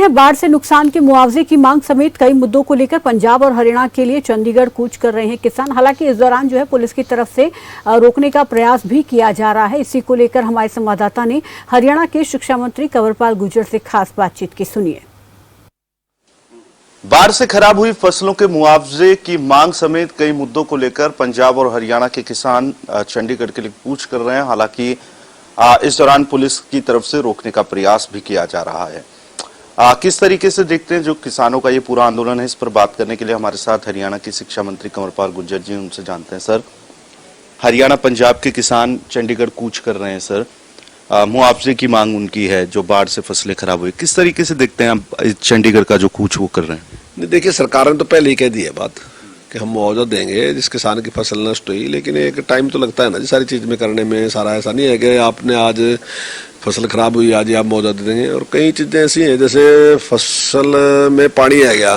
है बाढ़ से नुकसान के मुआवजे की मांग समेत कई मुद्दों को लेकर पंजाब और हरियाणा के लिए चंडीगढ़ कूच कर रहे हैं किसान। हालांकि इस दौरान जो है पुलिस की तरफ से रोकने का प्रयास भी किया जा रहा है। इसी को लेकर हमारे संवाददाता ने हरियाणा के शिक्षा मंत्री कंवरपाल गुर्जर से खास बातचीत की। सुनिए। बाढ़ से खराब हुई फसलों के मुआवजे की मांग समेत कई मुद्दों को लेकर पंजाब और हरियाणा के किसान चंडीगढ़ के लिए कूच कर रहे हैं। हालांकि इस दौरान पुलिस की तरफ से रोकने का प्रयास भी किया जा रहा है। किस तरीके से देखते हैं जो किसानों का ये पूरा आंदोलन है, इस पर बात करने के लिए हमारे साथ हरियाणा के शिक्षा मंत्री कंवरपाल गुर्जर जी, उनसे जानते हैं। सर, हरियाणा पंजाब के किसान चंडीगढ़ कूच कर रहे हैं सर, मुआवजे की मांग उनकी है जो बाढ़ से फसलें खराब हुई। किस तरीके से देखते हैं आप चंडीगढ़ का जो कूच वो कर रहे हैं? देखिए, सरकार ने तो पहले ही कह दी है बात कि हम मुआवजा देंगे जिस किसान की फसल नष्ट हुई, लेकिन एक टाइम तो लगता है ना जी सारी चीज में करने में। सारा ऐसा नहीं है कि आपने आज फसल खराब हुई आज ही आप मुआवजा दे देंगे। और कई चीजें ऐसी हैं जैसे फसल में पानी आ गया,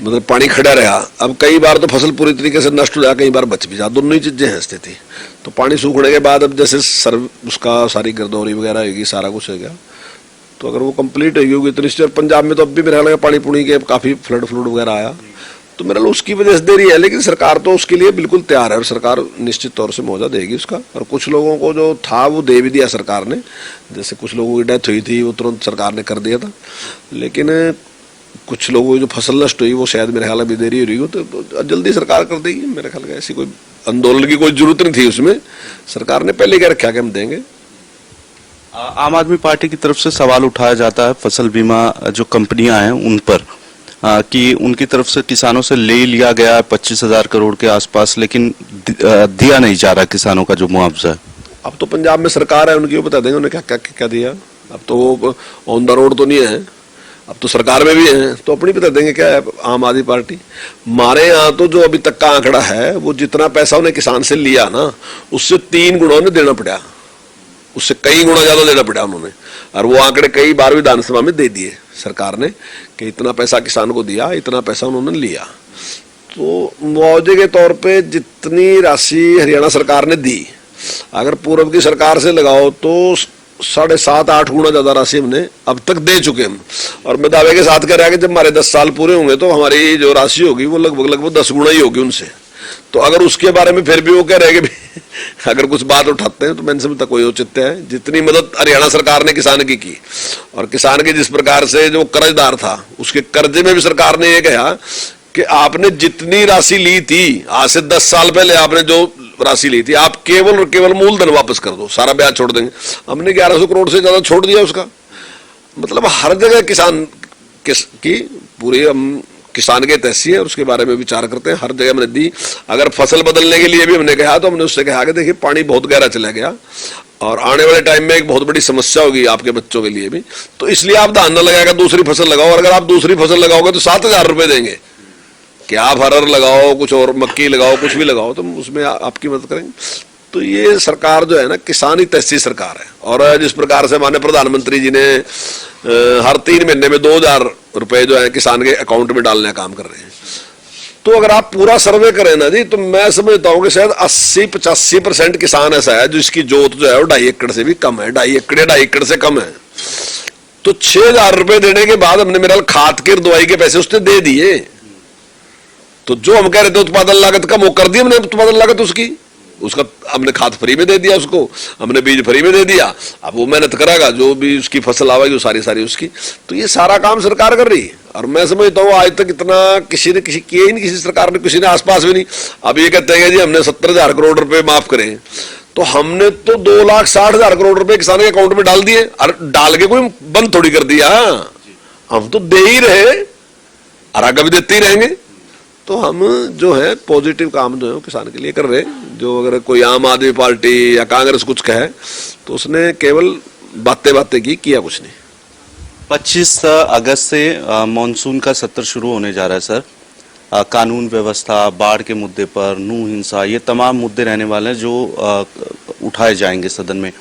मतलब पानी खड़ा रहा। अब कई बार तो फसल पूरी तरीके से नष्ट हो जाए, कई बार बच भी जा, दोनों ही चीजें हैं स्थिति। तो पानी सूखने के बाद अब जैसे उसका सारी गिरदौरी वगैरह होगी, सारा कुछ हो गया, तो अगर वो कंप्लीट होगी इतनी। पंजाब में तो अब भी मेरे ख्याल पानी पुणी के काफी फ्लड वगैरह आया, तो मेरा उसकी वजह से देरी है। लेकिन सरकार तो उसके लिए बिल्कुल तैयार है और सरकार निश्चित तौर से मुआवजा देगी उसका। और कुछ लोगों को जो था वो दे भी दिया सरकार ने, जैसे कुछ लोगों की डेथ हुई थी वो तुरंत सरकार ने कर दिया था। लेकिन कुछ लोगों की जो फसल नष्ट हुई वो शायद मेरे ख्याल अभी देरी हो रही हो, तो जल्दी सरकार कर देगी। मेरे ख्याल का ऐसी कोई आंदोलन की कोई जरूरत नहीं थी उसमें, सरकार ने पहले क्या रखा कि हम देंगे। आम आदमी पार्टी की तरफ से सवाल उठाया जाता है फसल बीमा जो कंपनियां हैं उन पर, कि उनकी तरफ से किसानों से ले लिया गया 25,000 करोड़ के आसपास, लेकिन दिया नहीं जा रहा किसानों का जो मुआवजा है। अब तो पंजाब में सरकार है, उनकी वो बता देंगे उन्हें क्या क्या दिया। अब तो वो ऑन द रोड तो नहीं है, अब तो सरकार में भी है, तो अपनी बता देंगे क्या है आम आदमी पार्टी। हमारे यहाँ तो जो अभी तक का आंकड़ा है वो जितना पैसा उन्हें किसान से लिया ना, उससे 3 गुना उन्हें देना पड़ा, उससे कई गुना ज्यादा देना पड़ा उन्होंने। और वो आंकड़े कई बार विधानसभा में दे दिए सरकार ने कि इतना पैसा किसान को दिया, इतना पैसा उन्होंने लिया। तो मुआवजे के तौर पे जितनी राशि हरियाणा सरकार ने दी, अगर पूर्व की सरकार से लगाओ तो 7.5-8 गुना ज्यादा राशि हमने अब तक दे चुके हम। और मैं दावे के साथ कह रहा है कि जब हमारे 10 साल पूरे होंगे तो हमारी जो राशि होगी वो लगभग 10 गुना ही होगी उनसे। तो अगर उसके बारे में फिर भी वो कह रहे हैं कि अगर कुछ बात उठाते हैं तो मैंने समझता कोई औचित्य है। जितनी मदद हरियाणा सरकार ने किसान की और किसान के जिस प्रकार से जो कर्जदार था उसके कर्जे में भी सरकार ने ये कहा कि आपने जितनी राशि ली थी आज से 10 साल पहले, आपने जो राशि ली थी आप केवल और केवल मूलधन वापस कर दो, सारा ब्याज छोड़ देंगे। हमने 1100 करोड़ से ज्यादा छोड़ दिया उसका। मतलब हर जगह किसान की पूरी हम किसान के तहसील है और उसके बारे में विचार करते हैं, हर जगह हमने दी। अगर फसल बदलने के लिए भी हमने कहा तो हमने उससे कहा कि देखिए पानी बहुत गहरा चला गया और आने वाले टाइम में एक बहुत बड़ी समस्या होगी आपके बच्चों के लिए भी, तो इसलिए आप धान न लगाएगा, दूसरी फसल लगाओ। और अगर आप दूसरी फसल लगाओगे तो 7,000 रुपए देंगे कि आप हरर लगाओ, कुछ और मक्की लगाओ, कुछ भी लगाओ, तो उसमें आपकी मदद करेंगे। तो ये सरकार जो है ना किसानी तहसील सरकार है। और जिस प्रकार से माननीय प्रधानमंत्री जी ने हर 3 महीने में 2,000 रुपए जो है किसान के अकाउंट में डालने का काम कर रहे हैं, तो अगर आप पूरा सर्वे करें ना जी, तो मैं समझता हूं कि शायद 80-85% किसान ऐसा है जिसकी जोत जो है वो 2.5 एकड़ से भी कम है, 2.5 एकड़ या 2.5 एकड़ से कम है। तो 6,000 रुपए देने के बाद हमने मेरा खाद के दवाई के पैसे उसने दे दिए। तो जो हम कह रहे थे उत्पादन लागत कम, वो कर दी हमने उत्पादन लागत उसका हमने खाद फ्री में दे दिया, उसको हमने बीज फ्री में दे दिया। अब वो मेहनत करेगा, जो भी उसकी फसल आवेगी वो सारी उसकी। तो ये सारा काम सरकार कर रही है। और मैं समझता हूँ आज तक इतना किसी ने किया ही नहीं, किसी सरकार ने, किसी ने आसपास भी नहीं। अब ये कहते हैं जी हमने 70,000 करोड़ रुपए माफ करें, तो हमने तो 2,60,000 करोड़ रुपए किसान के अकाउंट में डाल दिए। और डाल के कोई बंद थोड़ी कर दिया, हम तो दे ही रहे और आगे भी देते ही रहेंगे। तो हम जो है पॉजिटिव काम जो है किसान के लिए कर रहे हैं। जो अगर कोई आम आदमी पार्टी या कांग्रेस कुछ कहे तो उसने केवल बातें की, किया कुछ नहीं। 25 अगस्त से मानसून का सत्र शुरू होने जा रहा है सर। कानून व्यवस्था, बाढ़ के मुद्दे पर, नू हिंसा, ये तमाम मुद्दे रहने वाले हैं जो उठाए जाएंगे सदन में।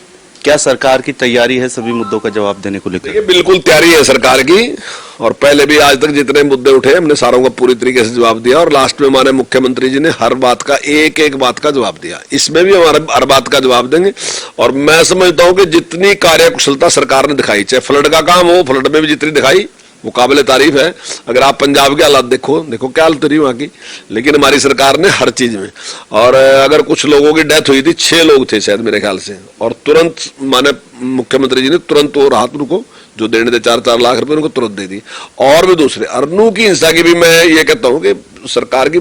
क्या सरकार की तैयारी है सभी मुद्दों का जवाब देने को लेकर? बिल्कुल तैयारी है सरकार की। और पहले भी आज तक जितने मुद्दे उठे हमने सारों का पूरी तरीके से जवाब दिया, और लास्ट में हमारे मुख्यमंत्री जी ने हर बात का एक एक बात का जवाब दिया। इसमें भी हमारे हर बात का जवाब देंगे। और मैं समझता हूं कि जितनी कार्यकुशलता सरकार ने दिखाई, चाहे फ्लड का काम हो, फ्लड में भी जितनी दिखाई वो काबिले तारीफ है। अगर आप पंजाब के हालात देखो क्या हालत रही वहां की, लेकिन हमारी सरकार ने हर चीज में। और अगर कुछ लोगों की डेथ हुई थी, 6 लोग थे शायद मेरे ख्याल से, और तुरंत माने मुख्यमंत्री जी ने तुरंत वो राहत उनको जो देने थे 4-4 लाख रुपए उनको तुरंत दे दी। और भी दूसरे अरनू की हिंसा की भी मैं ये कहता हूं कि सरकार की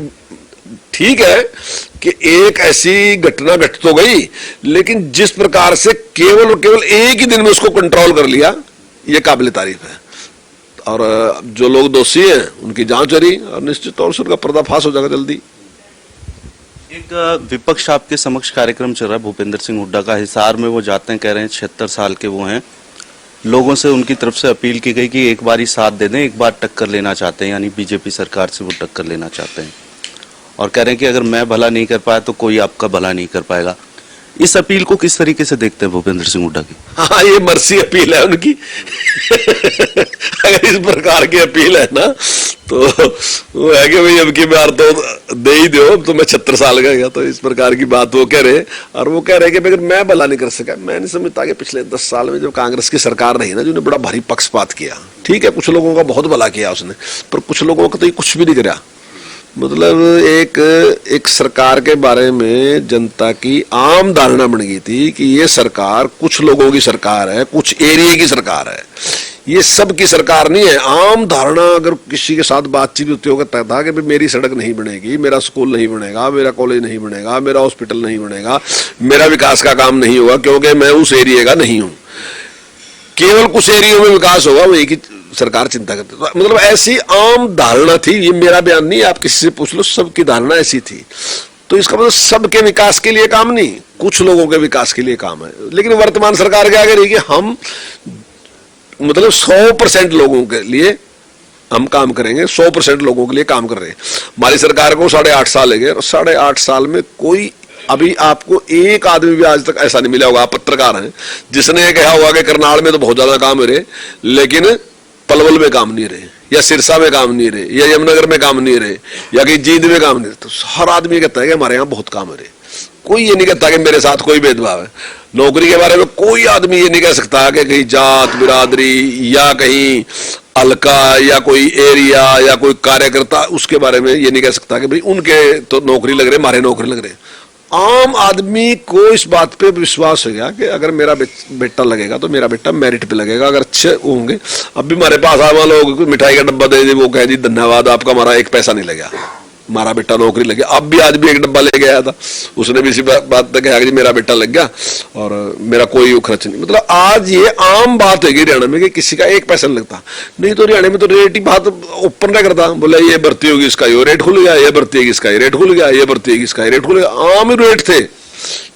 ठीक है कि एक ऐसी घटना घट तो गई, लेकिन जिस प्रकार से केवल और केवल एक ही दिन में उसको कंट्रोल कर लिया, ये काबिले तारीफ है। और जो लोग दोषी हैं उनकी जांच हो रही, और निश्चित तौर से उनका पर्दाफाश हो जाएगा जल्दी। एक विपक्ष आपके समक्ष कार्यक्रम चल रहा है भूपेंद्र सिंह हुड्डा का, हिसार में वो जाते हैं, कह रहे हैं 76 साल के वो हैं, लोगों से उनकी तरफ से अपील की गई कि एक बार ही साथ दे दें, एक बार टक्कर लेना चाहते हैं, यानी बीजेपी सरकार से वो टक्कर लेना चाहते हैं, और कह रहे हैं कि अगर मैं भला नहीं कर पाया तो कोई आपका भला नहीं कर पाएगा। इस अपील को किस तरीके से देखते हैं भूपेंद्र सिंह हुड्डा की? हाँ, ये मर्सी अपील है उनकी। अगर इस प्रकार की अपील है ना, तो वो है कि भाई अब की बार तो दे ही दो, तो मैं 76 साल का गया, तो इस प्रकार की बात वो कह रहे। और वो कह रहे कि अगर मैं भला नहीं कर सका, मैं नहीं समझता कि पिछले 10 साल में जब कांग्रेस की सरकार रही ना, जिन्होंने बड़ा भारी पक्षपात किया, ठीक है कुछ लोगों का बहुत भला किया उसने, पर कुछ लोगों का तो ये कुछ भी नहीं करा। मतलब एक सरकार के बारे में जनता की आम धारणा बन गई थी कि ये सरकार कुछ लोगों की सरकार है, कुछ एरिया की सरकार है, ये सब की सरकार नहीं है। आम धारणा अगर किसी के साथ बातचीत होती हो था कि मेरी सड़क नहीं बनेगी, मेरा स्कूल नहीं बनेगा, मेरा कॉलेज नहीं बनेगा, मेरा हॉस्पिटल नहीं बनेगा, मेरा विकास का काम नहीं होगा क्योंकि मैं उस एरिया का नहीं हूं, केवल कुछ एरिया में विकास होगा, वही की सरकार चिंता करती। मतलब ऐसी आम धारणा थी, ये मेरा बयान नहीं, आप किसी से पूछ लो, सबकी धारणा ऐसी थी। तो इसका मतलब सबके विकास के लिए काम नहीं, कुछ लोगों के विकास के लिए काम है। लेकिन वर्तमान सरकार के आगे रही कि हम मतलब 100% लोगों के लिए हम काम करेंगे, 100% लोगों के लिए काम कर रहे हैं। हमारी सरकार को 8.5 साल लगे, और 8.5 साल में कोई अभी आपको एक आदमी भी आज तक ऐसा नहीं मिला होगा, आप पत्रकार हैं, जिसने कहा होगा कि करनाल में तो बहुत ज्यादा काम हो रहे, लेकिन पलवल में काम नहीं रहे, या सिरसा में काम नहीं रहे, या यमुनगर में काम नहीं रहे, या कि जींद में काम नहीं रहे। तो हर आदमी कहता है कि हमारे यहाँ बहुत काम हो रहे। कोई ये नहीं कहता कि मेरे साथ कोई भेदभाव है। नौकरी के बारे में कोई आदमी ये नहीं कह सकता कि कहीं जात बिरादरी या कहीं हल्का या कोई एरिया या कोई कार्यकर्ता, उसके बारे में ये नहीं कह सकता कि भाई उनके तो नौकरी लग रहे, हमारे नौकरी लग रहे। आम आदमी को इस बात पे विश्वास हो गया कि अगर मेरा बेटा लगेगा तो मेरा बेटा मेरिट पे लगेगा, अगर अच्छे होंगे। अब भी हमारे पास आवा लोग मिठाई का डब्बा दे दे, वो कहे जी धन्यवाद आपका, हमारा 1 पैसा नहीं लगा, हमारा बेटा नौकरी लग गया। अब भी आज भी 1 डब्बा ले गया था, उसने भी इसी बात तक कहा कि मेरा बेटा लग गया और मेरा कोई खर्च नहीं। मतलब आज ये आम बात है हरियाणा में कि किसी का 1 पैसा नहीं लगता। नहीं तो हरियाणा में तो रेट ही बात ओपन नहीं करता, बोले ये भर्ती होगी इसका ये रेट खुल गया, ये भर्ती होगी इसका ये रेट खुल गया, ये भर्ती होगी इसका ये रेट खुल गया, आम रेट थे।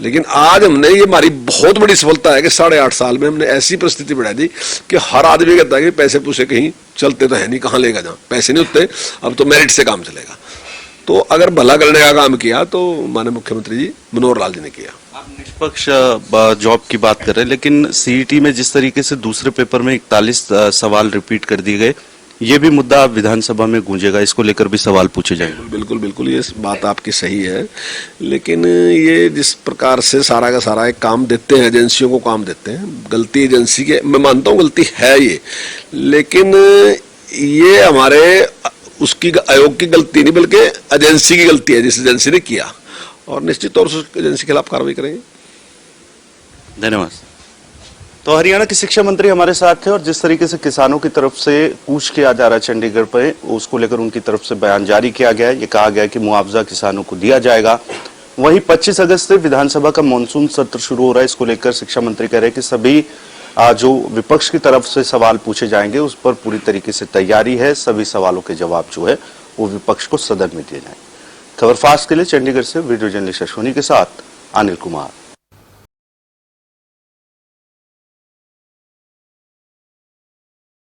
लेकिन आज हमने, ये हमारी बहुत बड़ी सफलता है कि 8.5 साल में हमने ऐसी परिस्थिति बढ़ा दी कि हर आदमी कहता है कि पैसे पूसे कहीं चलते तो है नहीं, कहाँ लेगा जहाँ पैसे नहीं होते, अब तो मेरिट से काम चलेगा। तो अगर भला करने का काम किया तो माननीय मुख्यमंत्री जी मनोहर लाल जी ने किया। आप निष्पक्ष जॉब की बात कर रहे हैं, लेकिन सीईटी में जिस तरीके से दूसरे पेपर में 41 सवाल रिपीट कर दिए गए, ये भी मुद्दा विधानसभा में गूंजेगा, इसको लेकर भी सवाल पूछे जाएंगे। बिल्कुल बिल्कुल, ये बात आपकी सही है, लेकिन ये जिस प्रकार से सारा का सारा एक काम देते हैं, एजेंसियों को काम देते हैं, गलती एजेंसी के, मैं मानता हूँ गलती है ये, लेकिन ये हमारे उसकी आयोग की गलती नहीं बल्कि एजेंसी की गलती है, जिस एजेंसी ने किया, और निश्चित तौर से एजेंसी के खिलाफ कार्रवाई करेंगे। धन्यवाद। तो हरियाणा के शिक्षा मंत्री हमारे साथ थे, और जिस तरीके से किसानों की तरफ से कूच किया जा रहा है चंडीगढ़ पे, उसको लेकर उनकी तरफ से बयान जारी किया गया है। ये कहा गया है कि मुआवजा किसानों को दिया जाएगा। वहीं 25 अगस्त से विधानसभा का मानसून सत्र शुरू हो रहा है, इसको लेकर शिक्षा मंत्री कह रहे हैं कि सभी जो विपक्ष की तरफ से सवाल पूछे जाएंगे उस पर पूरी तरीके से तैयारी है, सभी सवालों के जवाब जो है वो विपक्ष को सदन में दिए जाएंगे। खबर फास्ट के लिए चंडीगढ़ से वीडियो जर्नलिस्ट अश्विनी के साथ अनिल कुमार।